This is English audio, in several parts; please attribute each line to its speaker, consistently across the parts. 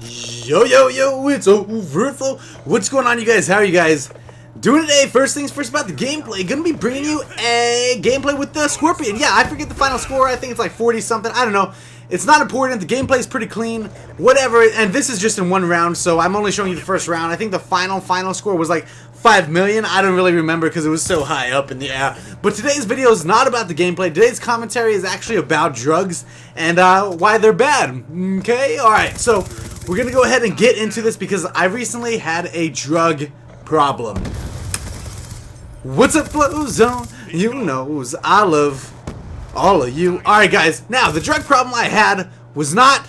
Speaker 1: Yo, yo, yo, it's overtflow. What's going on, you guys? How are you guys doing today? First things first about the gameplay. Gonna be bringing you a gameplay with the Skorpion. Yeah, I forget the final score. I think it's like 40 something. I don't know. It's not important. The gameplay is pretty clean. Whatever. And this is just in one round, so I'm only showing you the first round. I think the final score was like 5 million. I don't really remember because it was so high up in the air. But today's video is not about the gameplay. Today's commentary is actually about drugs and why they're bad. Okay? Alright, so we're going to go ahead and get into this because I recently had a drug problem. What's up, Flow Zone? You knows I love all of you. Alright, guys. Now, the drug problem I had was not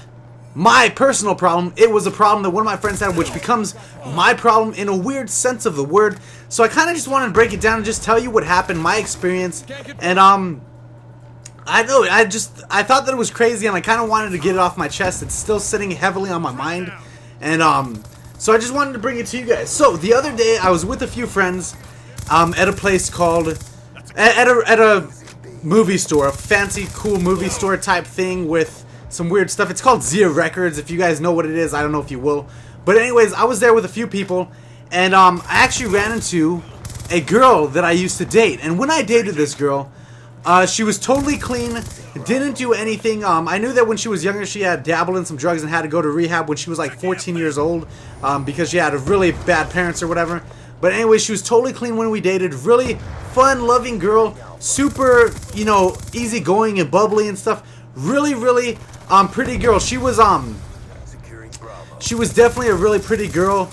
Speaker 1: my personal problem. It was a problem that one of my friends had, which becomes my problem in a weird sense of the word. So I kind of just wanted to break it down and just tell you what happened, my experience. And I know, I thought that it was crazy and I kind of wanted to get it off my chest. It's still sitting heavily on my mind. And so I just wanted to bring it to you guys. So the other day I was with a few friends at a place called at a movie store, a fancy cool movie store type thing with some weird stuff. It's called Zia Records. If you guys know what it is, I don't know if you will. But anyways, I was there with a few people, and I actually ran into a girl that I used to date. And when I dated this girl, she was totally clean, didn't do anything. I knew that when she was younger, she had dabbled in some drugs and had to go to rehab when she was like 14 years old because she had a really bad parents or whatever. But anyway, she was totally clean when we dated. Really fun, loving girl. Super, you know, easygoing and bubbly and stuff. Really, really pretty girl. She was definitely a really pretty girl.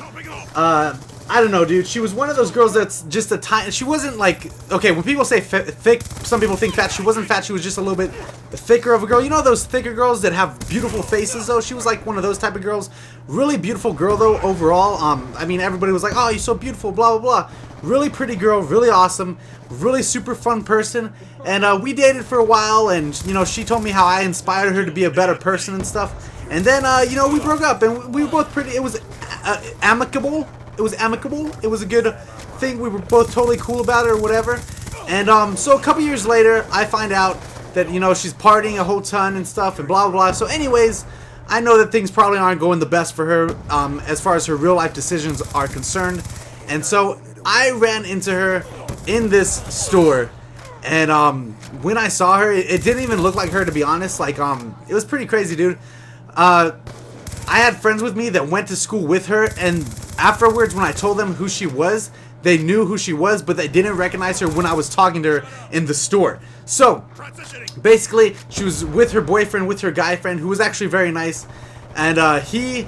Speaker 1: I don't know, dude. She was one of those girls that's just a tiny. She wasn't like, okay, when people say thick, some people think fat. She wasn't fat. She was just a little bit thicker of a girl. You know those thicker girls that have beautiful faces, though? She was like one of those type of girls. Really beautiful girl, though, overall. I mean, everybody was like, oh, you're so beautiful, blah, blah, blah. Really pretty girl, really awesome, really super fun person. And we dated for a while, and, you know, she told me how I inspired her to be a better person and stuff. And then, you know, we broke up, and we were both pretty, it was amicable. It was amicable. It was a good thing. We were both totally cool about it or whatever. And so a couple years later, I find out that, you know, she's partying a whole ton and stuff and blah, blah, blah. So anyways, I know that things probably aren't going the best for her as far as her real life decisions are concerned. And so I ran into her in this store. And when I saw her, it didn't even look like her, to be honest. Like, it was pretty crazy, dude. I had friends with me that went to school with her, and afterwards, when I told them who she was, they knew who she was, but they didn't recognize her when I was talking to her in the store. So, basically, she was with her boyfriend, with her guy friend, who was actually very nice, and she,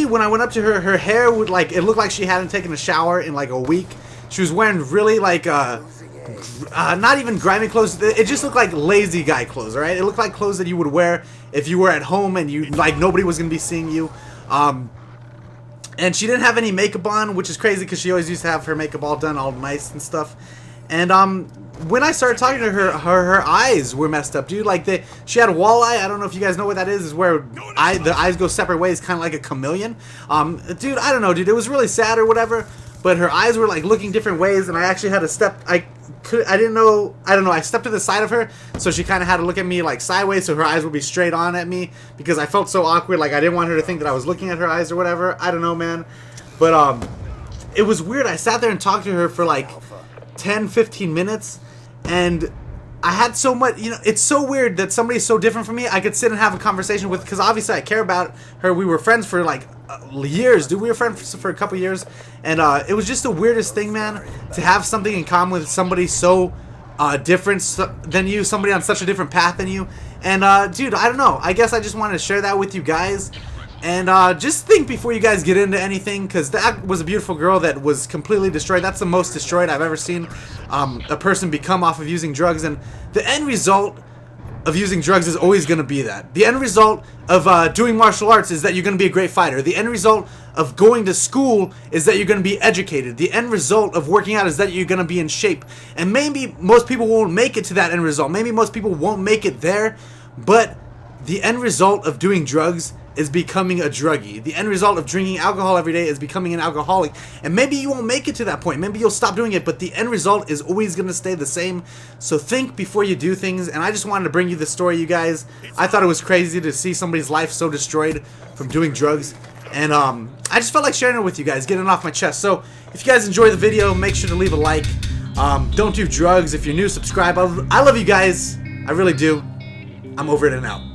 Speaker 1: when I went up to her, her hair would, like, it looked like she hadn't taken a shower in, like, a week. She was wearing really, like, not even grimy clothes. It just looked like lazy guy clothes, alright? It looked like clothes that you would wear if you were at home and you, like, nobody was gonna be seeing you. And she didn't have any makeup on, which is crazy because she always used to have her makeup all done, all nice and stuff. And when I started talking to her, her eyes were messed up, dude. Like, she had a walleye. I don't know if you guys know what that is. Is where the eyes go separate ways, kind of like a chameleon. Dude, I don't know, dude. It was really sad or whatever. But her eyes were like looking different ways, and I actually had to step. I don't know. I stepped to the side of her, so she kind of had to look at me like sideways, so her eyes would be straight on at me because I felt so awkward. Like I didn't want her to think that I was looking at her eyes or whatever. I don't know, man. But it was weird. I sat there and talked to her for like 10, 15 minutes, and I had so much. You know, it's so weird that somebody's so different from me. I could sit and have a conversation with, because obviously I care about her. We were friends for like years, dude. We were friends for a couple years, and it was just the weirdest thing, man, to have something in common with somebody so different than you, somebody on such a different path than you. And dude, I don't know, I guess I just wanted to share that with you guys. And just think before you guys get into anything, because that was a beautiful girl that was completely destroyed. That's the most destroyed I've ever seen a person become off of using drugs. And the end result of using drugs is always going to be that. The end result of doing martial arts is that you're going to be a great fighter. The end result of going to school is that you're going to be educated. The end result of working out is that you're going to be in shape. And maybe most people won't make it to that end result. Maybe most people won't make it there. But the end result of doing drugs is becoming a druggie. The end result of drinking alcohol every day is becoming an alcoholic. And maybe you won't make it to that point. Maybe you'll stop doing it, but the end result is always going to stay the same. So think before you do things. And I just wanted to bring you this story, you guys. I thought it was crazy to see somebody's life so destroyed from doing drugs. And I just felt like sharing it with you guys, getting it off my chest. So if you guys enjoy the video, make sure to leave a like. Don't do drugs. If you're new, subscribe. I love you guys. I really do. I'm over it and out.